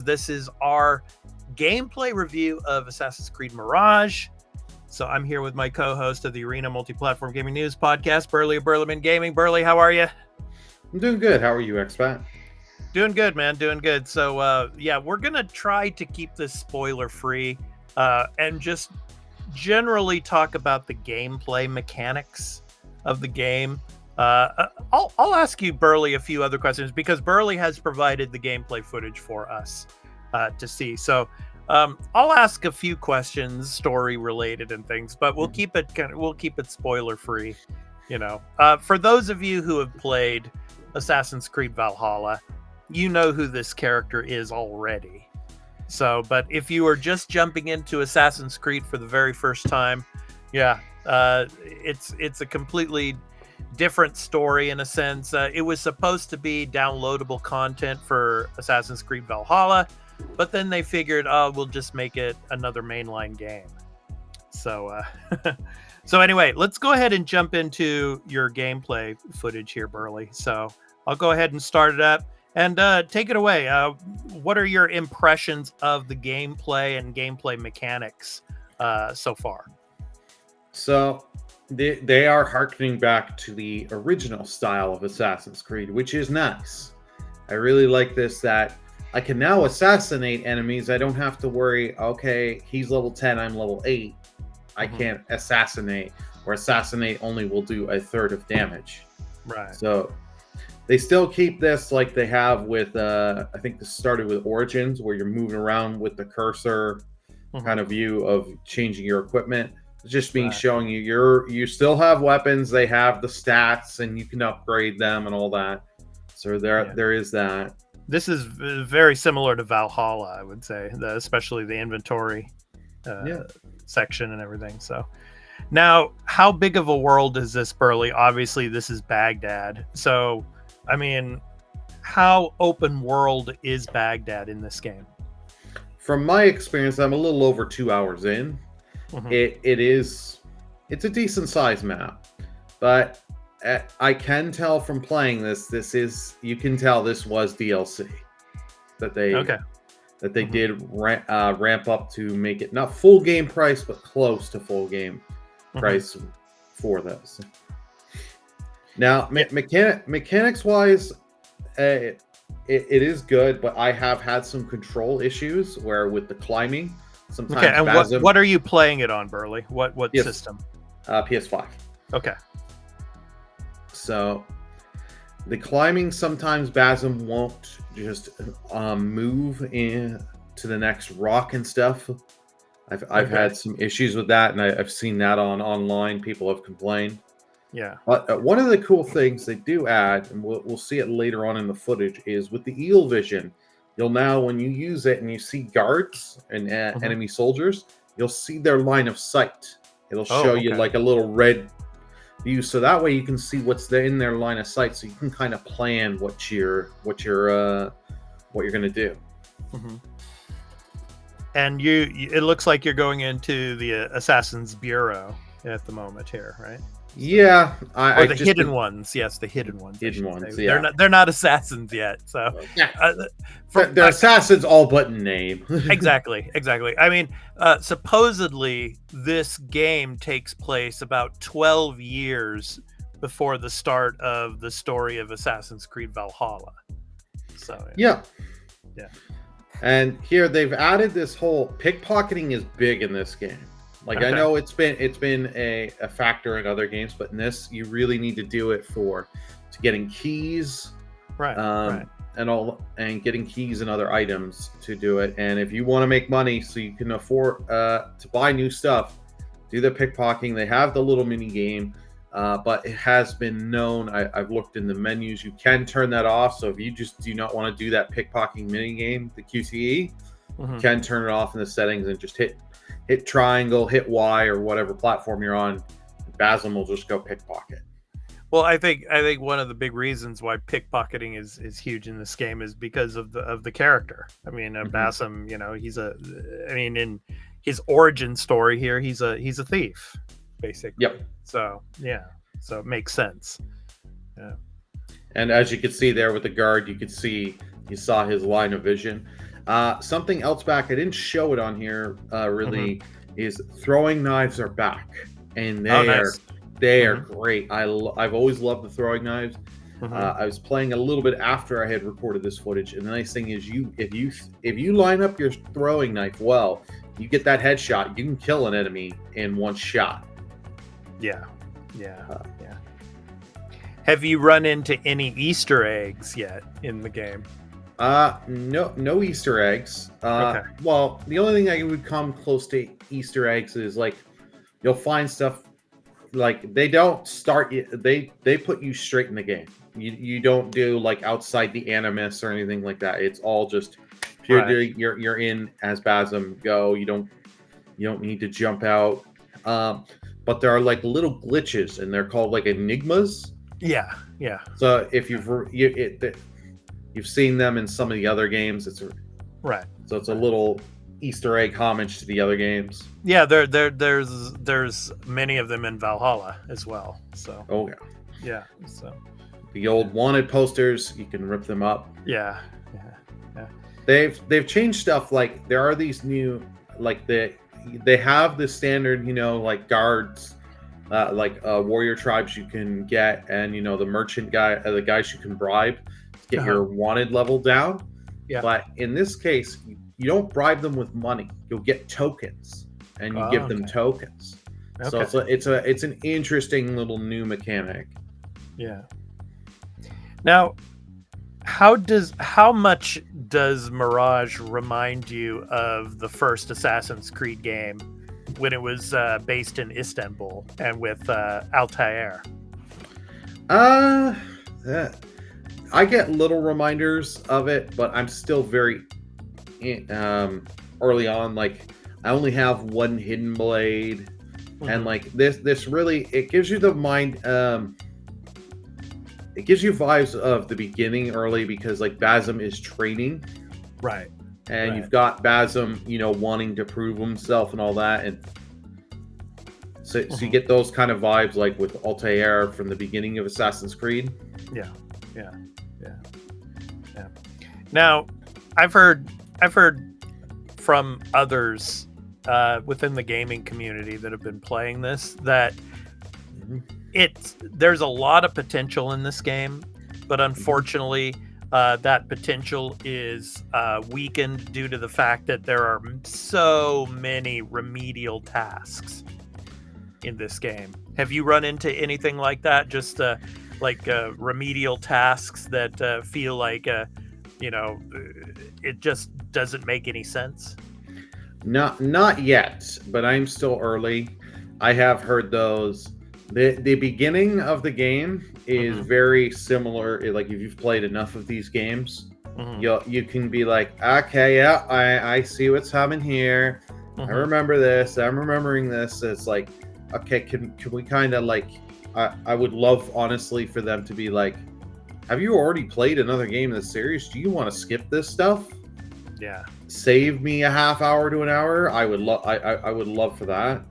This is our gameplay review of Assassin's Creed Mirage. So I'm here with my co-host of the Arena Multi-Platform Gaming News podcast, Burley of Burleman Gaming. Burley, how are you? I'm doing good. How are you, Expat? Doing good, man. Doing good. So, we're going to try to keep this spoiler-free and just generally talk about the gameplay mechanics of the game. I'll ask you, Burley, a few other questions because Burley has provided the gameplay footage for us to see. So I'll ask a few questions, story related and things, but we'll keep it spoiler free. For those of you who have played Assassin's Creed Valhalla, you know who this character is already. So, but if you are just jumping into Assassin's Creed for the very first time, it's a completely different story in a sense. It was supposed to be downloadable content for Assassin's Creed Valhalla, but then they figured, we'll just make it another mainline game. So, so anyway, let's go ahead and jump into your gameplay footage here, Burley. So I'll go ahead and start it up and take it away. What are your impressions of the gameplay and gameplay mechanics so far? So they are harkening back to the original style of Assassin's Creed, which is nice. I really like this, that I can now assassinate enemies. I don't have to worry, okay, he's level 10, I'm level 8. I can't assassinate, or assassinate only will do a third of damage. Right. So they still keep this like they have with, I think this started with Origins, where you're moving around with the cursor kind of view of changing your equipment. It's just being showing you still have weapons, they have the stats, and you can upgrade them and all that. So there is that. This is very similar to Valhalla, I would say, especially the inventory section and everything. So now, how big of a world is this, Burley? Obviously, this is Baghdad. So, I mean, how open world is Baghdad in this game? From my experience, I'm a little over 2 hours in. It's a decent sized map, but I can tell from playing this you can tell this was DLC that they did ramp up to make it not full game price, but close to full game price for this. Now, mechanics wise, it is good, but I have had some control issues where with the climbing. Sometimes and what are you playing it on, Burley? What system? PS5. Okay. So the climbing, sometimes Basm won't just move in to the next rock and stuff. I've had some issues with that, and I've seen that online. People have complained. Yeah. But one of the cool things they do add, and we'll see it later on in the footage, is with the eel vision. You'll now, when you use it and you see guards and enemy soldiers, you'll see their line of sight. It'll show you like a little red view, so that way you can see what's in their line of sight, so you can kind of plan what you're going to do. And it looks like you're going into the Assassin's Bureau at the moment here, right? Yeah, the hidden ones. Yes, the hidden ones. Hidden ones. Yeah, they're not assassins yet. So they're assassins all but in name. Exactly. I mean, supposedly this game takes place about 12 years before the start of the story of Assassin's Creed Valhalla. So yeah. And here they've added this whole pickpocketing is big in this game. Like, I know it's been a factor in other games, but in this you really need to do it to getting keys, right. and getting keys and other items to do it. And if you want to make money so you can afford to buy new stuff, do the pickpocketing. They have the little mini game, but it has been known. I've looked in the menus. You can turn that off. So if you just do not want to do that pickpocketing mini game, the QTE, you can turn it off in the settings and just hit triangle, hit Y, or whatever platform you're on. Basm will just go pickpocket. Well, I think one of the big reasons why pickpocketing is huge in this game is because of the character. I mean, Basm, in his origin story here, he's a thief, basically. Yep. So it makes sense. Yeah. And as you can see there with the guard, you saw his line of vision. Something else back, I didn't show it on here Hmm. really, is throwing knives are back, and Oh, nice. they are Hmm. great. I've always loved the throwing knives. Hmm. I was playing a little bit after I had recorded this footage, and the nice thing is, if you line up your throwing knife well, you get that headshot. You can kill an enemy in one shot. Yeah, yeah, Uh, yeah. Have you run into any Easter eggs yet in the game? no Easter eggs. Okay. Well, the only thing I would come close to Easter eggs is like you'll find stuff like they don't start you. They put you straight in the game. You don't do like outside the animus or anything like that. It's all just pure. Right. You're in as Basm. Go. You don't need to jump out. But there are like little glitches, and they're called like enigmas. Yeah. Yeah. So if you've seen them in some of the other games, Right. so it's a Right. little Easter egg homage to the other games. Yeah. There's many of them in Valhalla as well. So Oh yeah, yeah. So the old wanted posters, you can rip them up. yeah. Yeah. Yeah. They've changed stuff. Like there are these new, like they have the standard, like guards, warrior tribes you can get, and the merchant guy, the guys you can bribe to get Uh-huh. your wanted level down. Yeah. But in this case, you don't bribe them with money. You'll get tokens, and you Oh, give them okay. tokens. So Okay. it's an interesting little new mechanic. Yeah. Now, how much does Mirage remind you of the first Assassin's Creed game when it was based in Istanbul and with Altair? Uh, uh, I get little reminders of it, but I'm still very early on. Like I only have one hidden blade, and Hmm. like this really it gives you the mind. It gives you vibes of the beginning early because like Basm is training, Right. and Right. you've got Basm, wanting to prove himself and all that, and so you Hmm. get those kind of vibes like with Altair from the beginning of Assassin's Creed. Yeah. Yeah. Yeah. Yeah. Now, I've heard from others within the gaming community that have been playing this that Mhm, there's a lot of potential in this game, but mhm. unfortunately, that potential is weakened due to the fact that there are so many remedial tasks in this game. Have you run into anything like that? Just remedial tasks that feel like it just doesn't make any sense. Not yet, but I'm still early. I have heard those. The beginning of the game is Hmm. very similar. Like if you've played enough of these games, Hmm. you can be like, okay, yeah, I see what's happening here. I Hmm. remember this. I'm remembering this. It's like, okay, can we kind of like, I would love honestly for them to be like, have you already played another game in the series? Do you want to skip this stuff? Yeah. Save me a half hour to an hour. I would love for that.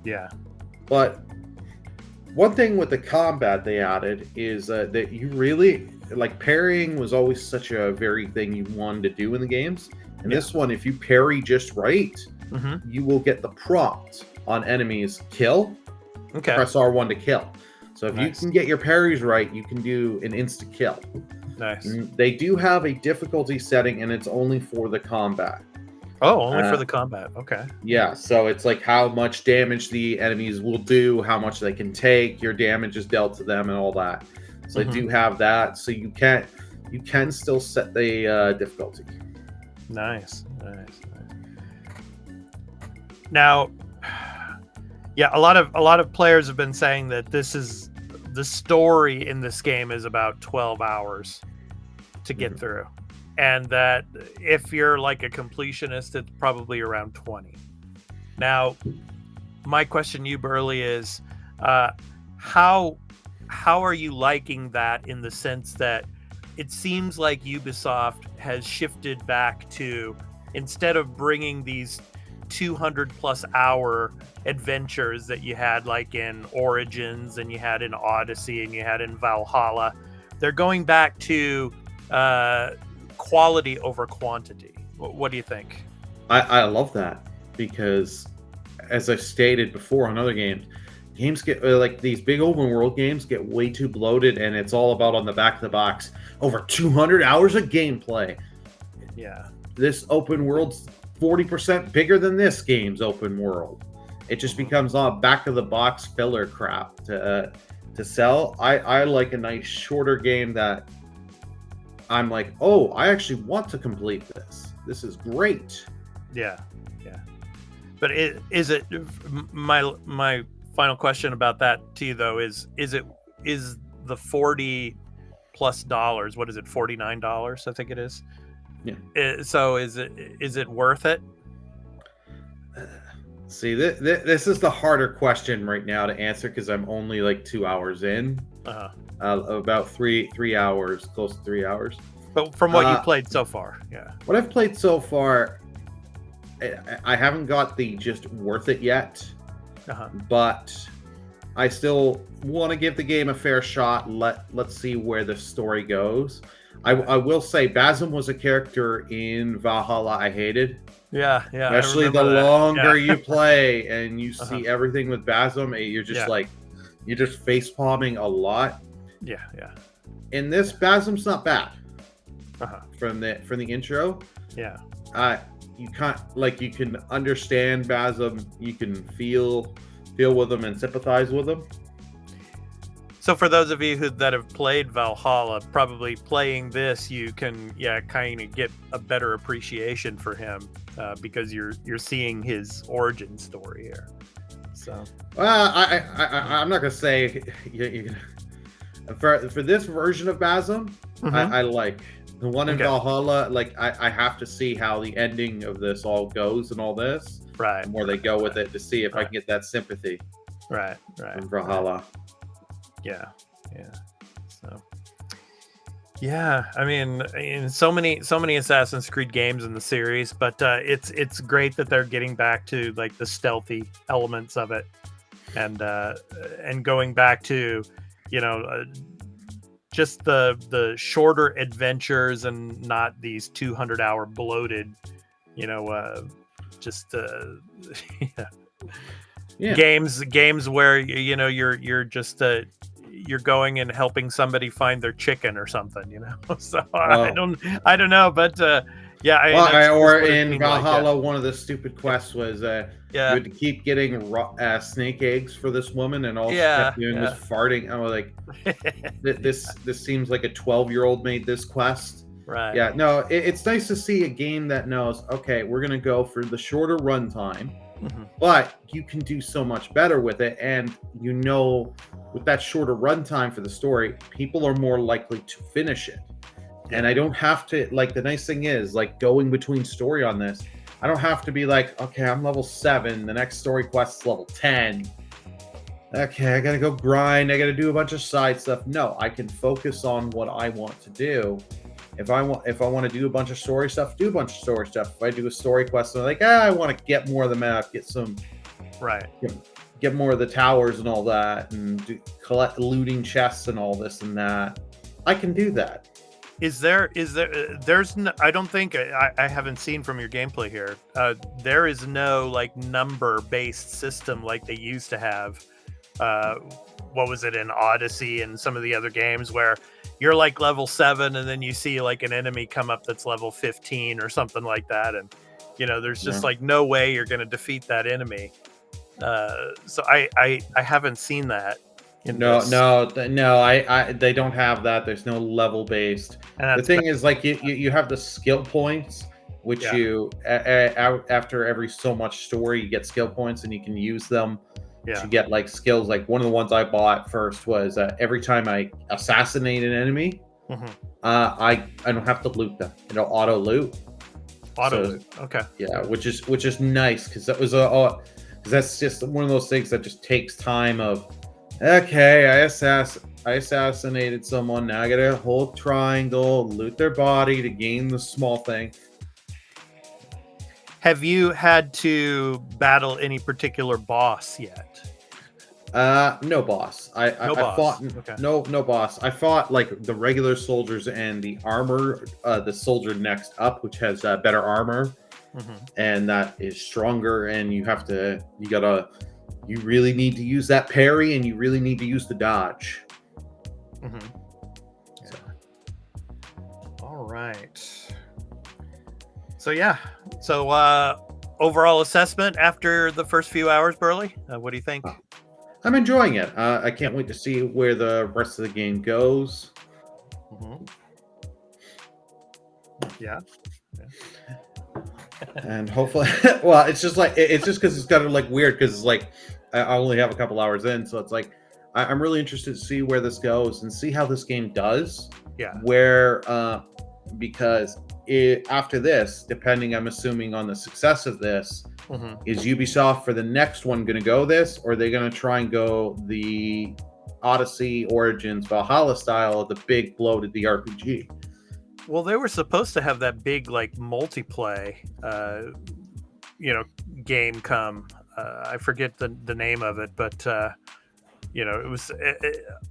Yeah. But one thing with the combat they added is that you really like parrying was always such a very thing you wanted to do in the games. And Yeah. this one, if you parry just right, Hmm. you will get the prompt on enemies kill. Okay. Press R1 to kill. So if you Nice. can get your parries right, you can do an insta kill. Nice. They do have a difficulty setting, and it's only for the combat. Oh, only for Uh, the combat. Okay. Yeah, so it's like how much damage the enemies will do, how much they can take, your damage is dealt to them, and all that. So I Hmm. do have that. So you can still set the difficulty. Nice. Nice. Now, yeah, a lot of players have been saying that the story in this game is about 12 hours to get Mhm. through, and that if you're like a completionist, it's probably around 20. Now, my question to you, Burley, is uh, how how are you liking that in the sense that it seems like Ubisoft has shifted back to, instead of bringing these 200 plus hour adventures that you had like in Origins and you had in Odyssey and you had in Valhalla, they're going back to uh, quality over quantity. What do you think? I love that because, as I've stated before on other games get like these big open world games get way too bloated, and it's all about on the back of the box over 200 hours of gameplay. Yeah. This open world's 40% bigger than this game's open world. It just becomes all back of the box filler crap to sell. I like a nice shorter game that I'm like, oh, I actually want to complete this. This is great. Yeah. Yeah. But is it my final question about that to you though is the $40 plus, what is it, $49 I think it is? Yeah. So is it worth it? See, this is the harder question right now to answer because I'm only like 2 hours in. About three hours, close to 3 hours. But from what you played so far, yeah. What I've played so far, I haven't got the just worth it yet. But I still want to give the game a fair shot. Let's see where the story goes. I will say Basm was a character in Valhalla I hated. Yeah. Especially the longer you play and you see everything with Basm, you're just like, you're just face palming a lot. Yeah. In this, Basm's not bad. From the intro. Yeah. You can't you can understand Basm, you can feel with them and sympathize with them. So for those of you that have played Valhalla, probably playing this, you can kind of get a better appreciation for him because you're seeing his origin story here. So I'm not gonna say for this version of Basm, I like the one in Valhalla. I have to see how the ending of this all goes and all this, right? And where they go with it to see if I can get that sympathy, right? From Valhalla. Right. Yeah. So, yeah, I mean, in so many Assassin's Creed games in the series, but it's great that they're getting back to like the stealthy elements of it, and going back to, just the shorter adventures and not these 200-hour bloated, games where you're just you're going and helping somebody find their chicken or something, So I don't know, but or in Valhalla, one of the stupid quests was you had to keep getting snake eggs for this woman, and all she kept doing was farting. I was like, this seems like a 12-year-old made this quest. Right. Yeah. No, it's nice to see a game that knows, okay, we're gonna go for the shorter runtime. But you can do so much better with it, and with that shorter runtime for the story, people are more likely to finish it. And I don't have to, the nice thing is, going between story on this, I don't have to be like, okay, I'm level 7, the next story quest is level 10. Okay, I gotta go grind, I gotta do a bunch of side stuff. No, I can focus on what I want to do. If I want to do a bunch of story stuff, do a bunch of story stuff. If I do a story quest, I'm like, I want to get more of the map, get some, get more of the towers and all that, and collect looting chests and all this and that. I can do that. There's no, I don't think I haven't seen from your gameplay here. There is no number based system like they used to have. What was it in Odyssey and some of the other games where you're level 7 and then you see an enemy come up that's level 15 or something like that, and there's just no way you're going to defeat that enemy. So I haven't seen that. No, they don't have that. There's no level based. The thing is, you have the skill points, which you after every so much story you get skill points and you can use them to get skills. One of the ones I bought first was every time I assassinate an enemy, I don't have to loot them. It'll auto loot. Loot. Okay. Yeah, which is nice because that was because that's just one of those things that just takes time. Okay, I assassinated someone. Now I gotta hold triangle, loot their body to gain the small thing. Have you had to battle any particular boss yet? No boss. No I fought boss. Okay. no boss. I fought like the regular soldiers and the armor. The soldier next up, which has better armor, Hmm. and that is stronger. And you really need to use that parry, and you really need to use the dodge. Hmm. Yeah. So, All right. So yeah. So overall assessment after the first few hours, Burley. What do you think? I'm enjoying it. I Yep. can't wait to see where the rest of the game goes. Hmm. Yeah. Yeah. And hopefully, well, it's just like it's just because it's kind of like weird because it's like I only have a couple hours in, so it's like I'm really interested to see where this goes and see how this game does. Yeah. Where because after this, depending, I'm assuming on the success of this, Hmm. is Ubisoft for the next one going to go this, or are they going to try and go the Odyssey Origins Valhalla style of the big bloated the RPG? Well, they were supposed to have that big like multiplay, you know, game come. I forget the name of it, but it was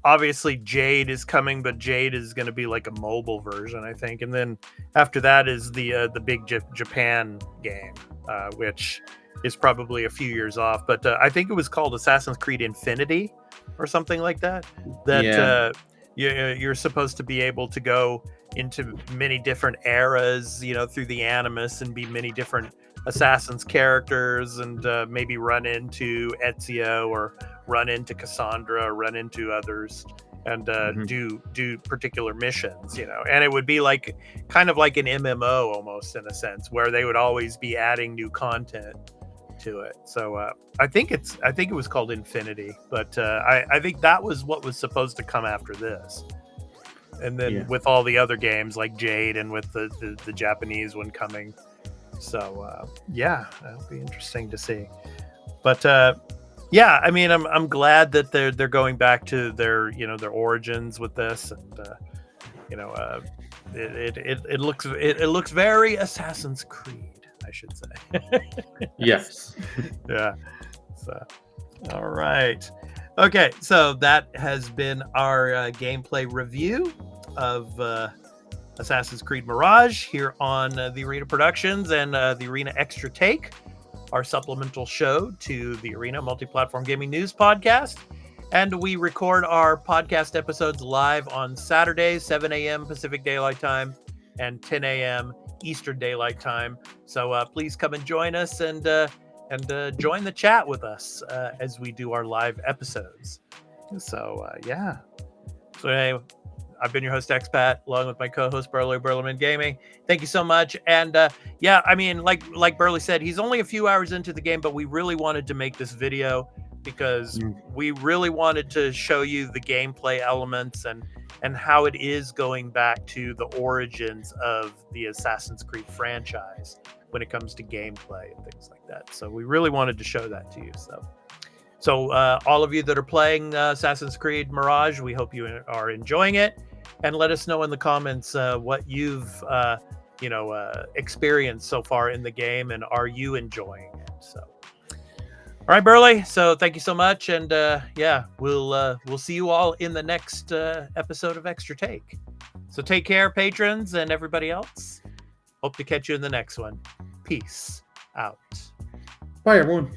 obviously Jade is coming, but Jade is going to be like a mobile version, I think. And then after that is the big Japan game, which is probably a few years off. But I think it was called Assassin's Creed Infinity or something like that. That Yeah. you're supposed to be able to go into many different eras, through the Animus and be many different Assassin's characters, and maybe run into Ezio or run into Cassandra, run into others, and Mhm. do particular missions, and it would be like kind of like an MMO almost in a sense, where they would always be adding new content to it. So I think it was called Infinity, but I think that was what was supposed to come after this. And then Yeah. with all the other games like Jade and with the Japanese one coming. So yeah, that'll be interesting to see. But yeah, I mean, I'm glad that they're going back to their origins with this, and it looks very Assassin's Creed, I should say. Yes. Yeah. So all right. Okay, so that has been our gameplay review of Assassin's Creed Mirage here on the Arena Productions and the Arena Extra Take, our supplemental show to the Arena Multi-Platform Gaming News Podcast. And we record our podcast episodes live on Saturdays, 7 a.m. Pacific Daylight Time and 10 a.m. Eastern Daylight Time. So please come and join us and join the chat with us as we do our live episodes. So yeah. So anyway, I've been your host Expat, along with my co-host Burley Burlerman Gaming. Thank you so much. And yeah, I mean, like Burley said, he's only a few hours into the game, but we really wanted to make this video because we really wanted to show you the gameplay elements and how it is going back to the origins of the Assassin's Creed franchise when it comes to gameplay and things like that. So we really wanted to show that to you. So all of you that are playing Assassin's Creed Mirage, we hope you are enjoying it, and let us know in the comments what you've experienced so far in the game, and are you enjoying it? So, all right, Burley. So thank you so much, and yeah, we'll see you all in the next episode of Extra Take. So take care, patrons, and everybody else. Hope to catch you in the next one. Peace out. Bye, everyone.